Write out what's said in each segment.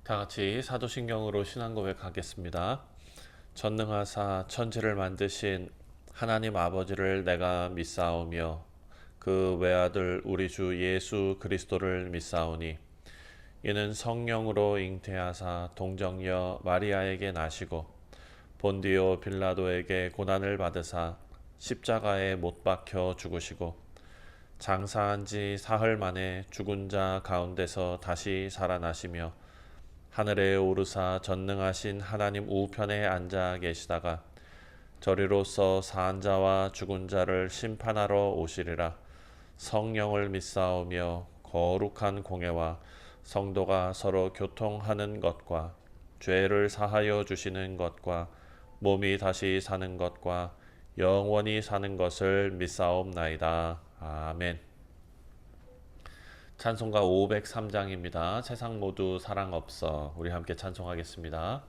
다 같이 사도신경으로 신앙 고백하겠습니다. 전능하사 천지를 만드신 하나님 아버지를 내가 믿사오며 그 외아들 우리 주 예수 그리스도를 믿사오니 이는 성령으로 잉태하사 동정녀 마리아에게 나시고 본디오 빌라도에게 고난을 받으사 십자가에 못 박혀 죽으시고 장사한 지 사흘 만에 죽은 자 가운데서 다시 살아나시며 하늘에 오르사 전능하신 하나님 우편에 앉아 계시다가 저리로서 산 자와 죽은 자를 심판하러 오시리라. 성령을 믿사오며 거룩한 공예와 성도가 서로 교통하는 것과 죄를 사하여 주시는 것과 몸이 다시 사는 것과 영원히 사는 것을 믿사옵나이다. 아멘. 찬송가 503장입니다. 세상 모두 사랑 없어. 우리 함께 찬송하겠습니다.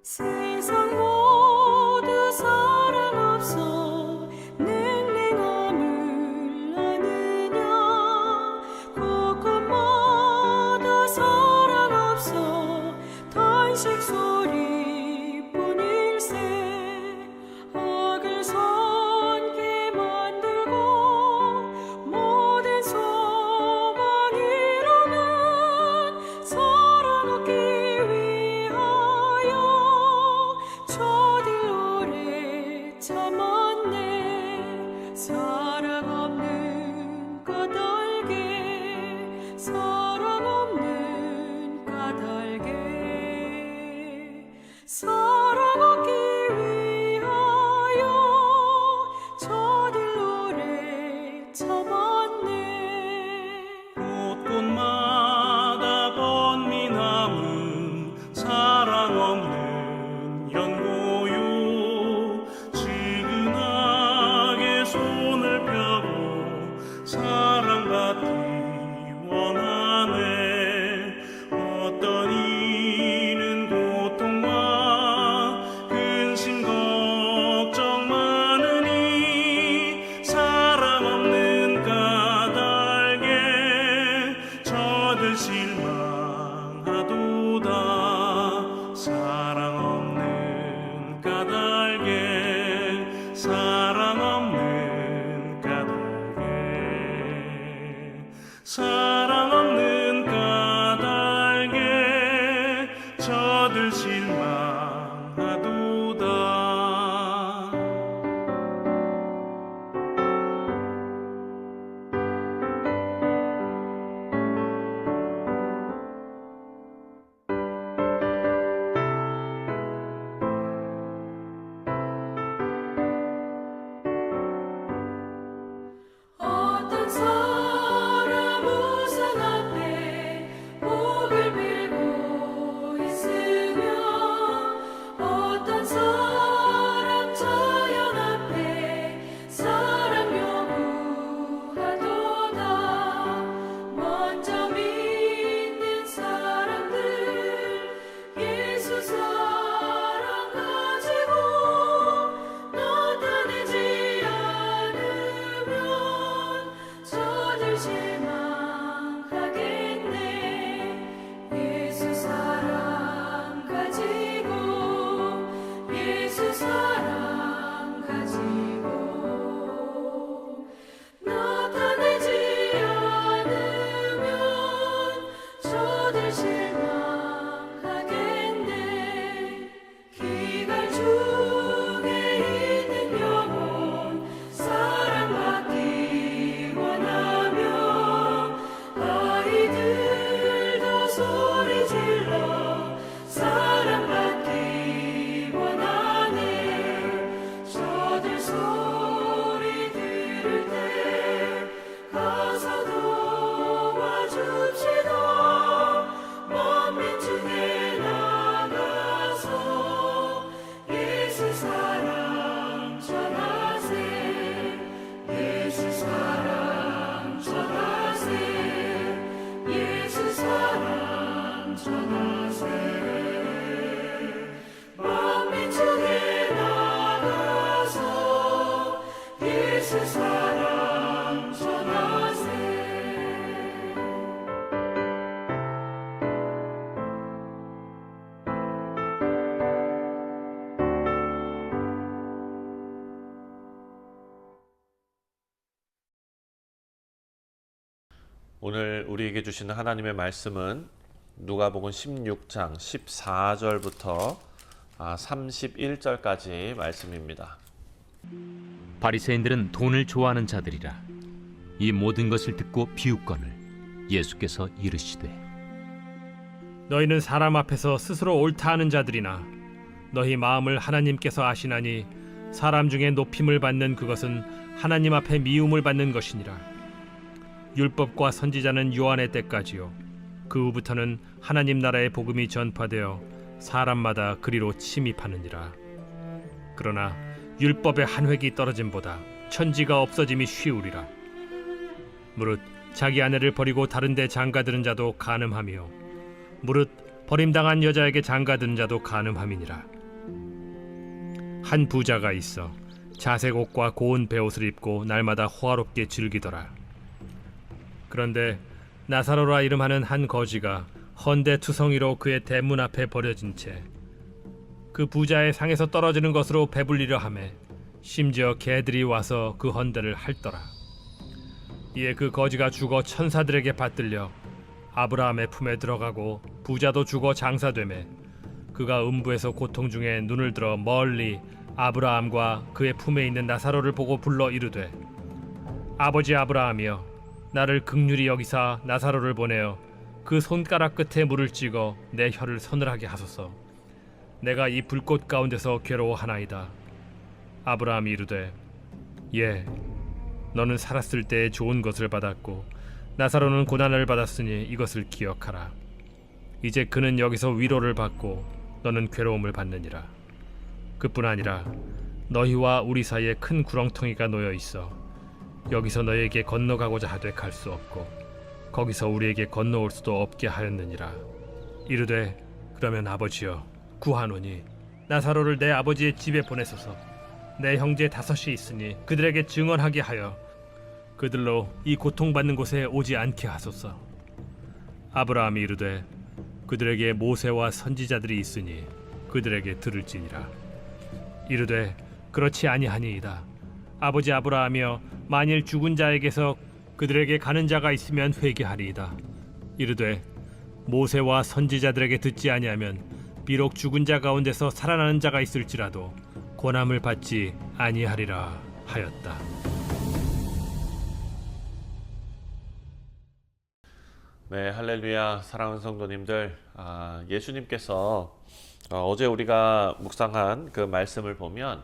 세상 모두 사랑 없어 냉랭함을 아느냐 곳곳마다 사랑 없어 탄식 소리뿐일세 악을 선케 만들고 모든 소망 이루는 사랑 얻기 위하여 저들 오래 참았네 사랑 없는 까닭에 사랑 없는 까닭에 사랑 얻기 위하여 저들 오래 참았네 곳곳마다 번민함은 사랑 없는 연고요 지근하게 손을 펴고 사랑받기 원하네 어떤 이는 고통과 근심 걱정 많으니 사랑 없는 까닭에 저들 실망하도다 사랑 없는 까닭에 사랑 없는 까닭에 사랑 없는 까닭에 저들 실망하도다 어떤 사람은 오늘 우리에게 주시는 하나님의 말씀은 누가복음 16장 14절부터 31절까지 말씀입니다. 바리새인들은 돈을 좋아하는 자들이라. 이 모든 것을 듣고 비웃거늘 예수께서 이르시되 너희는 사람 앞에서 스스로 옳다 하는 자들이나 너희 마음을 하나님께서 아시나니 사람 중에 높임을 받는 그것은 하나님 앞에 미움을 받는 것이니라. 율법과 선지자는 요한의 때까지요 그 후부터는 하나님 나라의 복음이 전파되어 사람마다 그리로 침입하느니라. 그러나 율법의 한 획이 떨어짐보다 천지가 없어짐이 쉬우리라. 무릇 자기 아내를 버리고 다른 데 장가드는 자도 간음하며 무릇 버림당한 여자에게 장가드는 자도 간음함이니라. 한 부자가 있어 자색 옷과 고운 베옷을 입고 날마다 호화롭게 즐기더라. 그런데 나사로라 이름하는 한 거지가 헌데 투성이로 그의 대문 앞에 버려진 채 그 부자의 상에서 떨어지는 것으로 배불리려 하매 심지어 개들이 와서 그 헌데를 핥더라. 이에 그 거지가 죽어 천사들에게 받들려 아브라함의 품에 들어가고 부자도 죽어 장사되매 그가 음부에서 고통 중에 눈을 들어 멀리 아브라함과 그의 품에 있는 나사로를 보고 불러 이르되 아버지 아브라함이여 나를 긍휼히 여기사 나사로를 보내어 그 손가락 끝에 물을 찍어 내 혀를 서늘하게 하소서. 내가 이 불꽃 가운데서 괴로워하나이다. 아브라함이 이르되 예 너는 살았을 때에 좋은 것을 받았고 나사로는 고난을 받았으니 이것을 기억하라. 이제 그는 여기서 위로를 받고 너는 괴로움을 받느니라. 그뿐 아니라 너희와 우리 사이에 큰 구렁텅이가 놓여 있어 여기서 너희에게 건너가고자 하되 갈 수 없고 거기서 우리에게 건너올 수도 없게 하였느니라. 이르되 그러면 아버지여 구하노니 나사로를 내 아버지의 집에 보내소서. 내 형제 5이 있으니 그들에게 증언하게 하여 그들로 이 고통받는 곳에 오지 않게 하소서. 아브라함이 이르되 그들에게 모세와 선지자들이 있으니 그들에게 들을지니라. 이르되 그렇지 아니하니이다. 아버지 아브라함이여 만일 죽은 자에게서 그들에게 가는 자가 있으면 회개하리이다. 이르되 모세와 선지자들에게 듣지 아니하면 비록 죽은 자 가운데서 살아나는 자가 있을지라도 권함을 받지 아니하리라 하였다. 네, 할렐루야. 사랑하는 성도님들, 예수님께서 어제 우리가 묵상한 그 말씀을 보면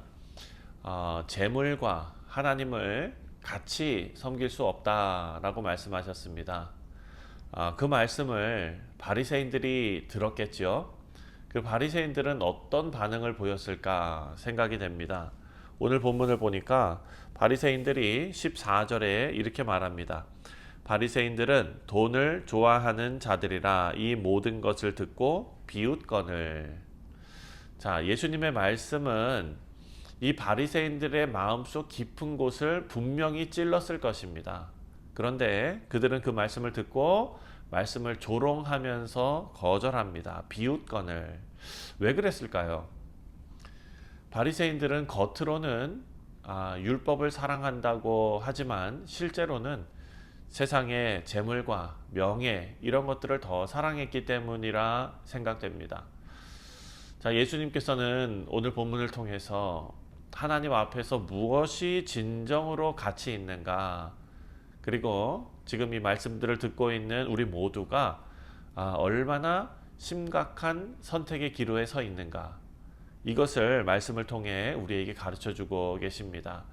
재물과 하나님을 같이 섬길 수 없다라고 말씀하셨습니다. 그 말씀을 바리새인들이 들었겠지요. 그 바리새인들은 어떤 반응을 보였을까 생각이 됩니다. 오늘 본문을 보니까 바리새인들이 14절에 이렇게 말합니다. 바리새인들은 돈을 좋아하는 자들이라 이 모든 것을 듣고 비웃거늘. 자, 예수님의 말씀은 이 바리새인들의 마음속 깊은 곳을 분명히 찔렀을 것입니다. 그런데 그들은 그 말씀을 듣고 말씀을 조롱하면서 거절합니다. 비웃거늘. 왜 그랬을까요? 바리새인들은 겉으로는 율법을 사랑한다고 하지만 실제로는 세상의 재물과 명예 이런 것들을 더 사랑했기 때문이라 생각됩니다. 자, 예수님께서는 오늘 본문을 통해서 하나님 앞에서 무엇이 진정으로 가치 있는가, 그리고 지금 이 말씀들을 듣고 있는 우리 모두가 얼마나 심각한 선택의 기로에 서 있는가, 이것을 말씀을 통해 우리에게 가르쳐주고 계십니다.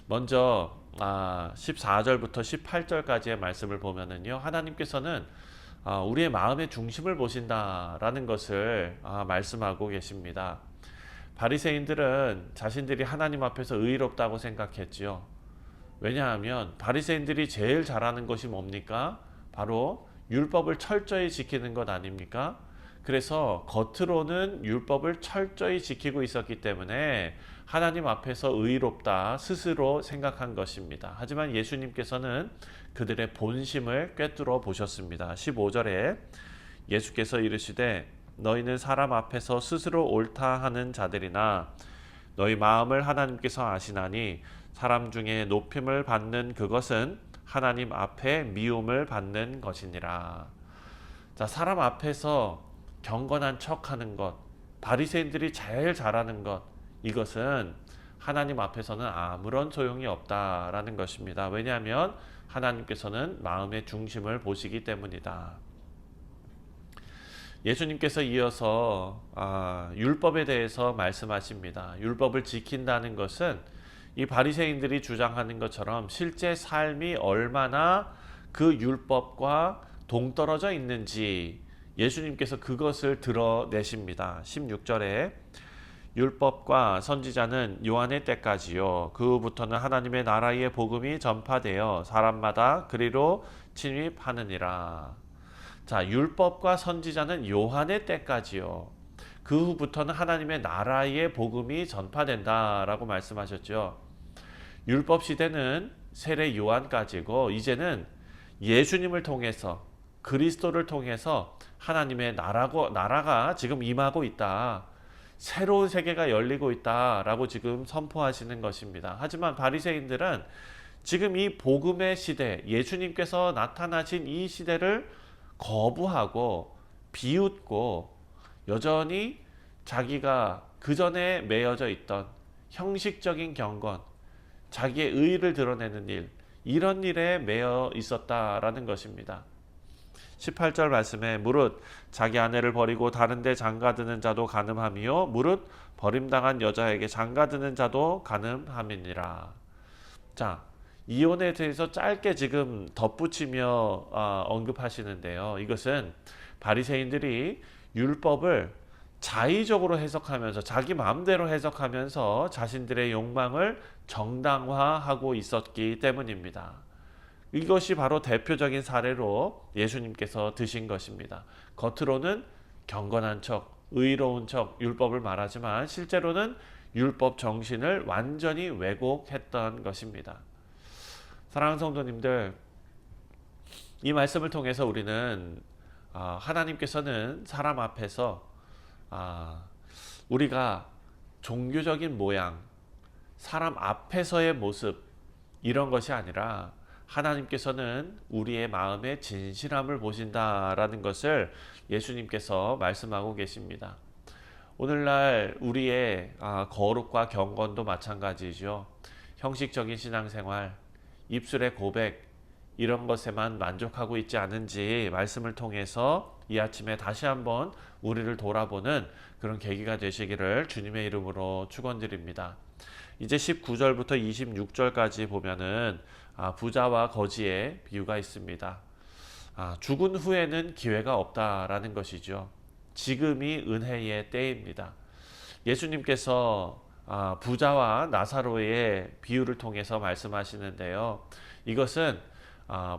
먼저 14절부터 18절까지의 말씀을 보면은요, 하나님께서는 우리의 마음의 중심을 보신다라는 것을 말씀하고 계십니다. 바리새인들은 자신들이 하나님 앞에서 의롭다고 생각했지요. 왜냐하면 바리새인들이 제일 잘하는 것이 뭡니까? 바로 율법을 철저히 지키는 것 아닙니까? 그래서 겉으로는 율법을 철저히 지키고 있었기 때문에 하나님 앞에서 의롭다 스스로 생각한 것입니다. 하지만 예수님께서는 그들의 본심을 꿰뚫어 보셨습니다. 15절에 예수께서 이르시되 너희는 사람 앞에서 스스로 옳다 하는 자들이나 너희 마음을 하나님께서 아시나니 사람 중에 높임을 받는 그것은 하나님 앞에 미움을 받는 것이니라. 자, 사람 앞에서 경건한 척하는 것, 바리새인들이 제일 잘하는 것, 이것은 하나님 앞에서는 아무런 소용이 없다라는 것입니다. 왜냐하면 하나님께서는 마음의 중심을 보시기 때문이다. 예수님께서 이어서 율법에 대해서 말씀하십니다. 율법을 지킨다는 것은 이 바리새인들이 주장하는 것처럼 실제 삶이 얼마나 그 율법과 동떨어져 있는지 예수님께서 그것을 드러내십니다. 16절에 율법과 선지자는 요한의 때까지요. 그 후부터는 하나님의 나라의 복음이 전파되어 사람마다 그리로 침입하느니라. 자, 율법과 선지자는 요한의 때까지요. 그 후부터는 하나님의 나라의 복음이 전파된다라고 말씀하셨죠. 율법 시대는 세례 요한까지고 이제는 예수님을 통해서 그리스도를 통해서 하나님의 나라가 지금 임하고 있다. 새로운 세계가 열리고 있다라고 지금 선포하시는 것입니다. 하지만 바리새인들은 지금 이 복음의 시대, 예수님께서 나타나신 이 시대를 거부하고 비웃고 여전히 자기가 그전에 매여져 있던 형식적인 경건, 자기의 의의를 드러내는 일, 이런 일에 매여 있었다라는 것입니다. 18절 말씀에 무릇 자기 아내를 버리고 다른 데 장가드는 자도 간음함이요 무릇 버림당한 여자에게 장가드는 자도 간음함이니라. 자, 이혼에 대해서 짧게 지금 덧붙이며 언급하시는데요. 이것은 바리새인들이 율법을 자의적으로 해석하면서 자기 마음대로 해석하면서 자신들의 욕망을 정당화하고 있었기 때문입니다. 이것이 바로 대표적인 사례로 예수님께서 드신 것입니다. 겉으로는 경건한 척, 의로운 척 율법을 말하지만 실제로는 율법 정신을 완전히 왜곡했던 것입니다. 사랑하는 성도님들, 이 말씀을 통해서 우리는 하나님께서는 사람 앞에서 우리가 종교적인 모양, 사람 앞에서의 모습 이런 것이 아니라 하나님께서는 우리의 마음의 진실함을 보신다라는 것을 예수님께서 말씀하고 계십니다. 오늘날 우리의 거룩과 경건도 마찬가지죠. 형식적인 신앙생활, 입술의 고백 이런 것에만 만족하고 있지 않은지 말씀을 통해서 이 아침에 다시 한번 우리를 돌아보는 그런 계기가 되시기를 주님의 이름으로 축원드립니다. 이제 19절부터 26절까지 보면은 부자와 거지의 비유가 있습니다. 죽은 후에는 기회가 없다라는 것이죠. 지금이 은혜의 때입니다. 예수님께서 부자와 나사로의 비유를 통해서 말씀하시는데요. 이것은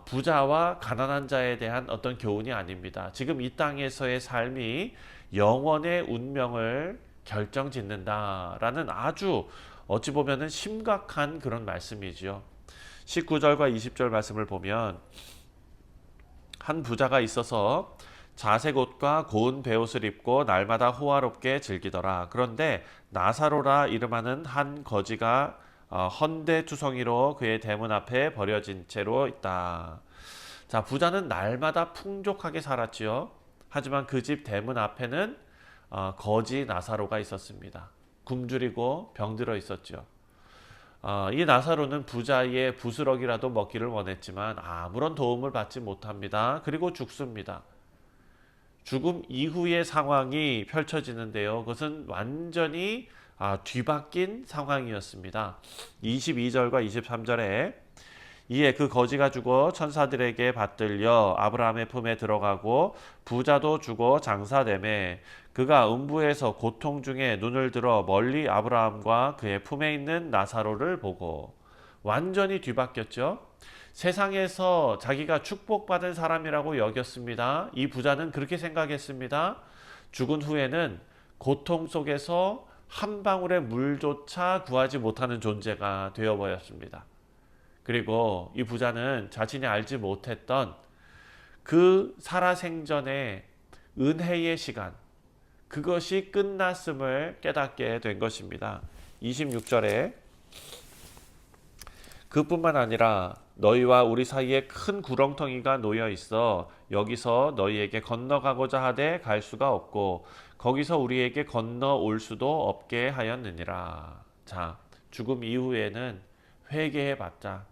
부자와 가난한 자에 대한 어떤 교훈이 아닙니다. 지금 이 땅에서의 삶이 영원의 운명을 결정짓는다라는 아주 어찌 보면은 심각한 그런 말씀이지요. 19절과 20절 말씀을 보면 한 부자가 있어서 자색 옷과 고운 베옷을 입고 날마다 호화롭게 즐기더라. 그런데 나사로라 이름하는 한 거지가 헌데 투성이로 그의 대문 앞에 버려진 채로 있다. 자, 부자는 날마다 풍족하게 살았지요. 하지만 그 집 대문 앞에는 거지 나사로가 있었습니다. 굶주리고 병들어 있었죠. 이 나사로는 부자의 부스러기라도 먹기를 원했지만 아무런 도움을 받지 못합니다. 그리고 죽습니다. 죽음 이후의 상황이 펼쳐지는데요. 그것은 완전히 뒤바뀐 상황이었습니다. 22절과 23절에 이에 그 거지가 죽어 천사들에게 받들려 아브라함의 품에 들어가고 부자도 죽어 장사되매 그가 음부에서 고통 중에 눈을 들어 멀리 아브라함과 그의 품에 있는 나사로를 보고 완전히 뒤바뀌었죠. 세상에서 자기가 축복받은 사람이라고 여겼습니다. 이 부자는 그렇게 생각했습니다. 죽은 후에는 고통 속에서 한 방울의 물조차 구하지 못하는 존재가 되어버렸습니다. 그리고 이 부자는 자신이 알지 못했던 그 살아생전의 은혜의 시간, 그것이 끝났음을 깨닫게 된 것입니다. 26절에 그뿐만 아니라 너희와 우리 사이에 큰 구렁텅이가 놓여 있어 여기서 너희에게 건너가고자 하되 갈 수가 없고 거기서 우리에게 건너올 수도 없게 하였느니라. 자, 죽음 이후에는 회개해 봤자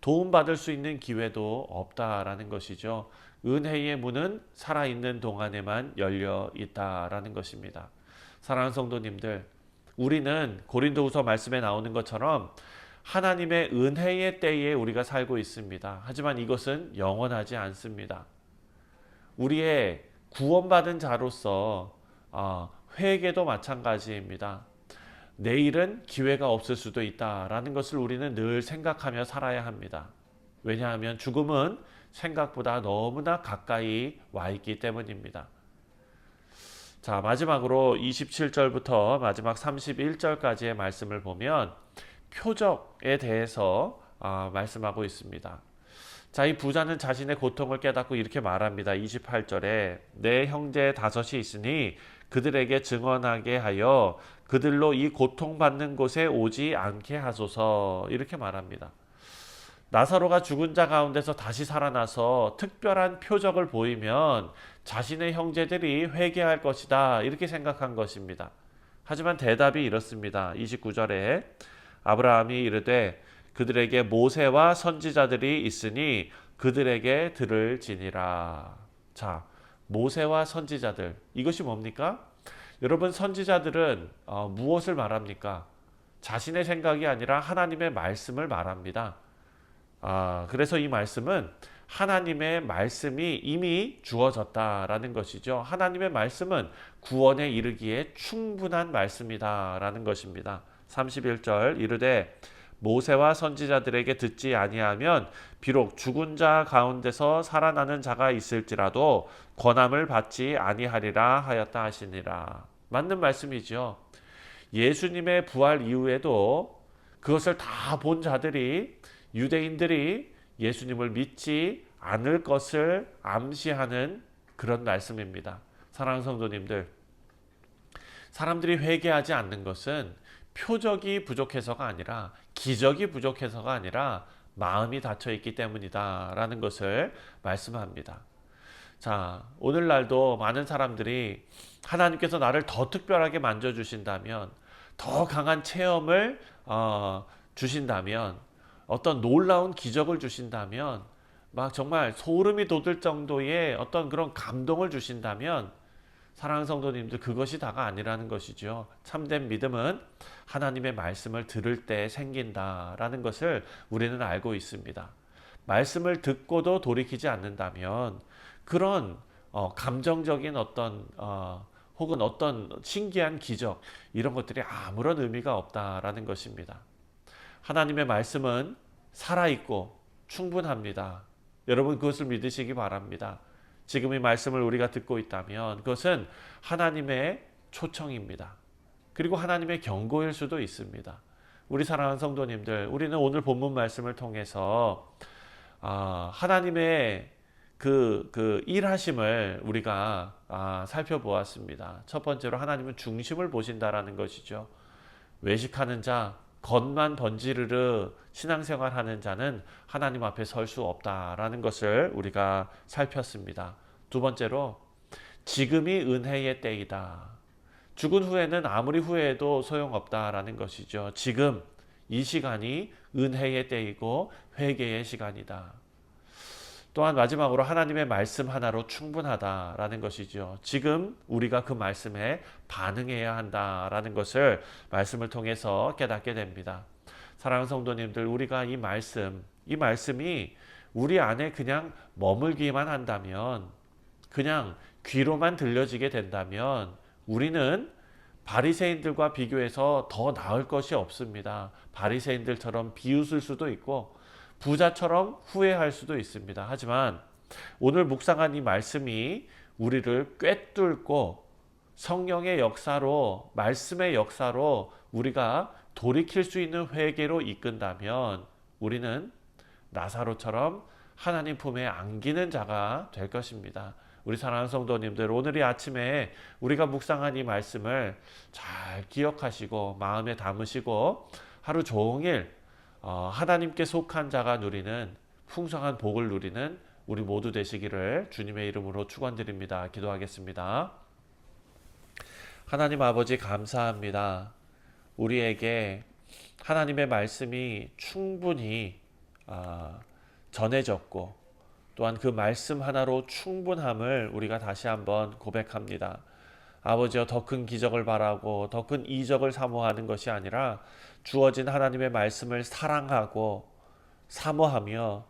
도움받을 수 있는 기회도 없다라는 것이죠. 은혜의 문은 살아있는 동안에만 열려 있다라는 것입니다. 사랑하는 성도님들, 우리는 고린도후서 말씀에 나오는 것처럼 하나님의 은혜의 때에 우리가 살고 있습니다. 하지만 이것은 영원하지 않습니다. 우리의 구원받은 자로서 회개도 마찬가지입니다. 내일은 기회가 없을 수도 있다라는 것을 우리는 늘 생각하며 살아야 합니다. 왜냐하면 죽음은 생각보다 너무나 가까이 와 있기 때문입니다. 자, 마지막으로 27절부터 마지막 31절까지의 말씀을 보면 표적에 대해서 말씀하고 있습니다. 자, 이 부자는 자신의 고통을 깨닫고 이렇게 말합니다. 28절에 내 형제 다섯이 있으니 그들에게 증언하게 하여 그들로 이 고통받는 곳에 오지 않게 하소서, 이렇게 말합니다. 나사로가 죽은 자 가운데서 다시 살아나서 특별한 표적을 보이면 자신의 형제들이 회개할 것이다, 이렇게 생각한 것입니다. 하지만 대답이 이렇습니다. 29절에 아브라함이 이르되 그들에게 모세와 선지자들이 있으니 그들에게 들을지니라. 자, 모세와 선지자들, 이것이 뭡니까? 여러분, 선지자들은 무엇을 말합니까? 자신의 생각이 아니라 하나님의 말씀을 말합니다. 그래서 이 말씀은 하나님의 말씀이 이미 주어졌다라는 것이죠. 하나님의 말씀은 구원에 이르기에 충분한 말씀이다라는 것입니다. 31절 이르되 모세와 선지자들에게 듣지 아니하면 비록 죽은 자 가운데서 살아나는 자가 있을지라도 권함을 받지 아니하리라 하였다 하시니라. 맞는 말씀이죠. 예수님의 부활 이후에도 그것을 다 본 자들이, 유대인들이 예수님을 믿지 않을 것을 암시하는 그런 말씀입니다. 사랑하는 성도님들, 사람들이 회개하지 않는 것은 표적이 부족해서가 아니라, 기적이 부족해서가 아니라 마음이 닫혀 있기 때문이다 라는 것을 말씀합니다. 자, 오늘날도 많은 사람들이 하나님께서 나를 더 특별하게 만져주신다면, 더 강한 체험을 주신다면, 어떤 놀라운 기적을 주신다면, 막 정말 소름이 돋을 정도의 어떤 그런 감동을 주신다면, 사랑하는 성도님들, 그것이 다가 아니라는 것이죠. 참된 믿음은 하나님의 말씀을 들을 때 생긴다라는 것을 우리는 알고 있습니다. 말씀을 듣고도 돌이키지 않는다면 그런 감정적인 어떤 혹은 어떤 신기한 기적, 이런 것들이 아무런 의미가 없다라는 것입니다. 하나님의 말씀은 살아있고 충분합니다. 여러분, 그것을 믿으시기 바랍니다. 지금 이 말씀을 우리가 듣고 있다면 그것은 하나님의 초청입니다. 그리고 하나님의 경고일 수도 있습니다. 우리 사랑하는 성도님들, 우리는 오늘 본문 말씀을 통해서 하나님의 그 일하심을 우리가 살펴보았습니다. 첫 번째로 하나님은 중심을 보신다라는 것이죠. 외식하는 자, 겉만 번지르르 신앙생활하는 자는 하나님 앞에 설 수 없다라는 것을 우리가 살폈습니다. 두 번째로 지금이 은혜의 때이다. 죽은 후에는 아무리 후회해도 소용없다라는 것이죠. 지금 이 시간이 은혜의 때이고 회개의 시간이다. 또한 마지막으로 하나님의 말씀 하나로 충분하다라는 것이죠. 지금 우리가 그 말씀에 반응해야 한다라는 것을 말씀을 통해서 깨닫게 됩니다. 사랑하는 성도님들, 우리가 이 말씀이 우리 안에 그냥 머물기만 한다면, 그냥 귀로만 들려지게 된다면 우리는 바리새인들과 비교해서 더 나을 것이 없습니다. 바리새인들처럼 비웃을 수도 있고 부자처럼 후회할 수도 있습니다. 하지만 오늘 묵상한 이 말씀이 우리를 꿰뚫고 성령의 역사로, 말씀의 역사로 우리가 돌이킬 수 있는 회개로 이끈다면 우리는 나사로처럼 하나님 품에 안기는 자가 될 것입니다. 우리 사랑하는 성도님들, 오늘 이 아침에 우리가 묵상한 이 말씀을 잘 기억하시고 마음에 담으시고 하루 종일 하나님께 속한 자가 누리는 풍성한 복을 누리는 우리 모두 되시기를 주님의 이름으로 축원드립니다. 기도하겠습니다. 하나님 아버지 감사합니다. 우리에게 하나님의 말씀이 충분히 전해졌고 또한 그 말씀 하나로 충분함을 우리가 다시 한번 고백합니다. 아버지여, 더 큰 기적을 바라고 더 큰 이적을 사모하는 것이 아니라 주어진 하나님의 말씀을 사랑하고 사모하며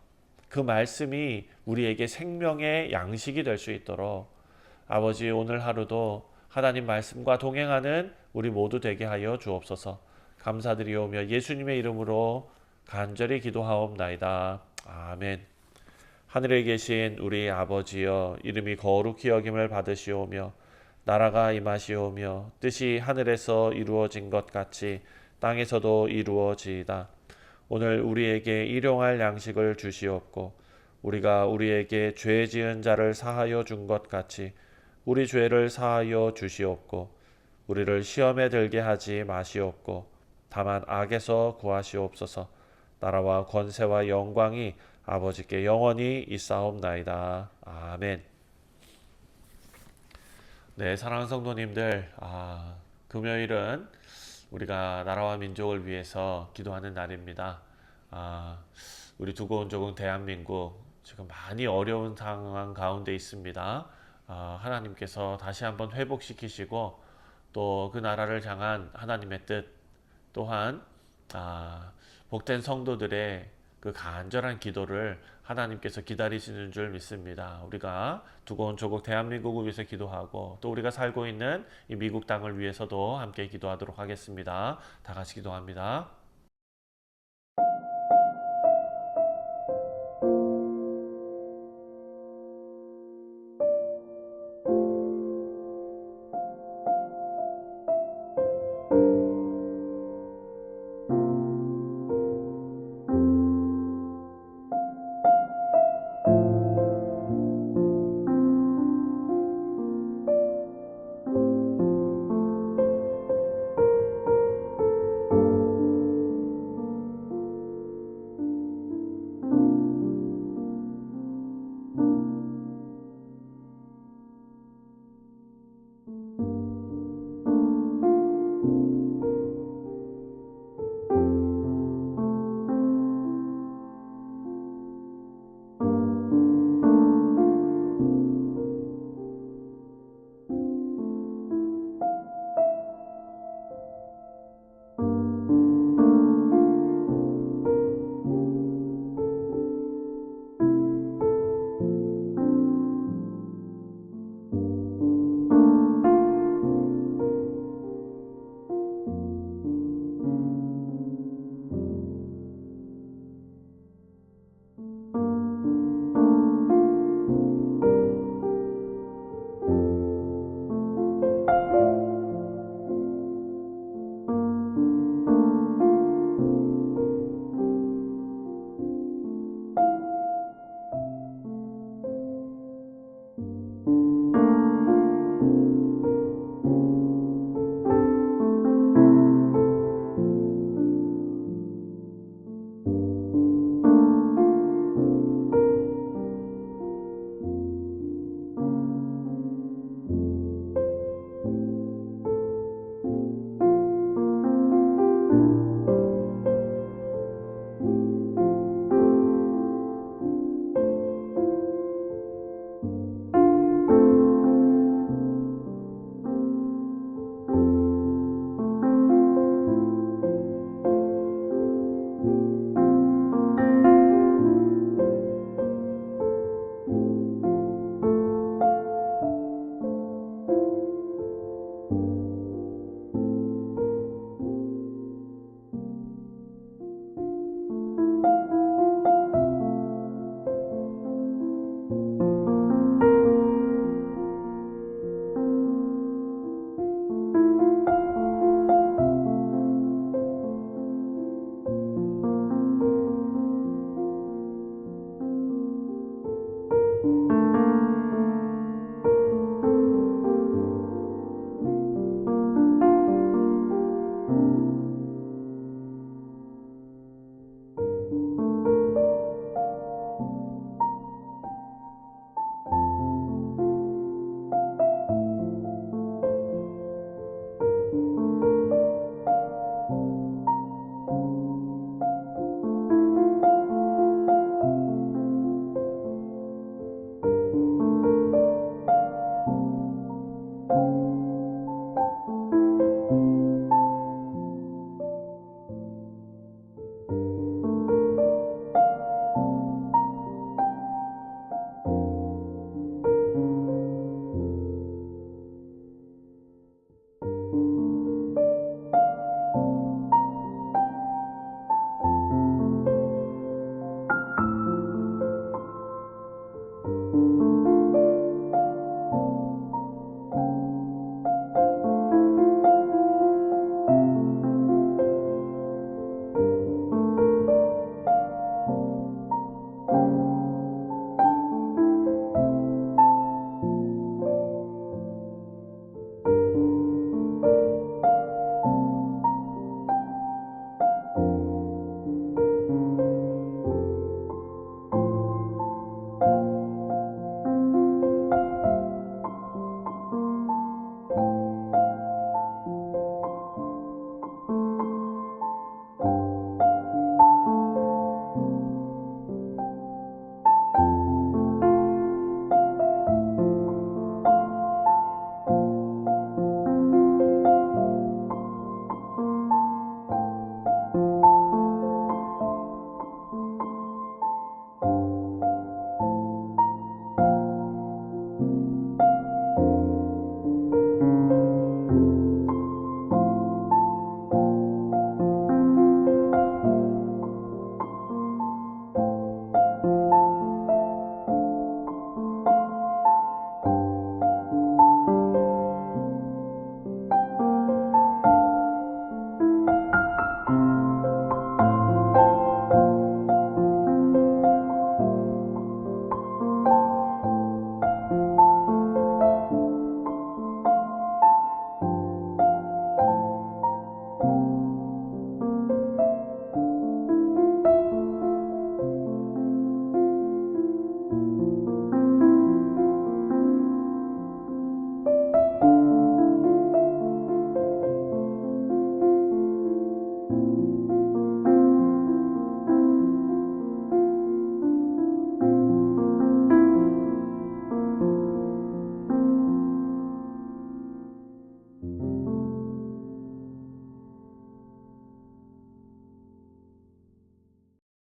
그 말씀이 우리에게 생명의 양식이 될 수 있도록 아버지, 오늘 하루도 하나님 말씀과 동행하는 우리 모두 되게 하여 주옵소서. 감사드리오며 예수님의 이름으로 간절히 기도하옵나이다. 아멘. 하늘에 계신 우리 아버지여, 이름이 거룩히 여김을 받으시오며 나라가 임하시오며 뜻이 하늘에서 이루어진 것 같이 땅에서도 이루어지이다. 오늘 우리에게 일용할 양식을 주시옵고 우리가 우리에게 죄 지은 자를 사하여 준 것 같이 우리 죄를 사하여 주시옵고 우리를 시험에 들게 하지 마시옵고 다만 악에서 구하시옵소서. 나라와 권세와 영광이 아버지께 영원히 있사옵나이다. 아멘. 네, 사랑하는 성도님들, 금요일은 우리가 나라와 민족을 위해서 기도하는 날입니다. 우리 두고온조국 대한민국 지금 많이 어려운 상황 가운데 있습니다. 하나님께서 다시 한번 회복시키시고 또 그 나라를 향한 하나님의 뜻, 또한 복된 성도들의 그 간절한 기도를 하나님께서 기다리시는 줄 믿습니다. 우리가 두고 온 조국 대한민국을 위해서 기도하고 또 우리가 살고 있는 이 미국 땅을 위해서도 함께 기도하도록 하겠습니다. 다 같이 기도합니다.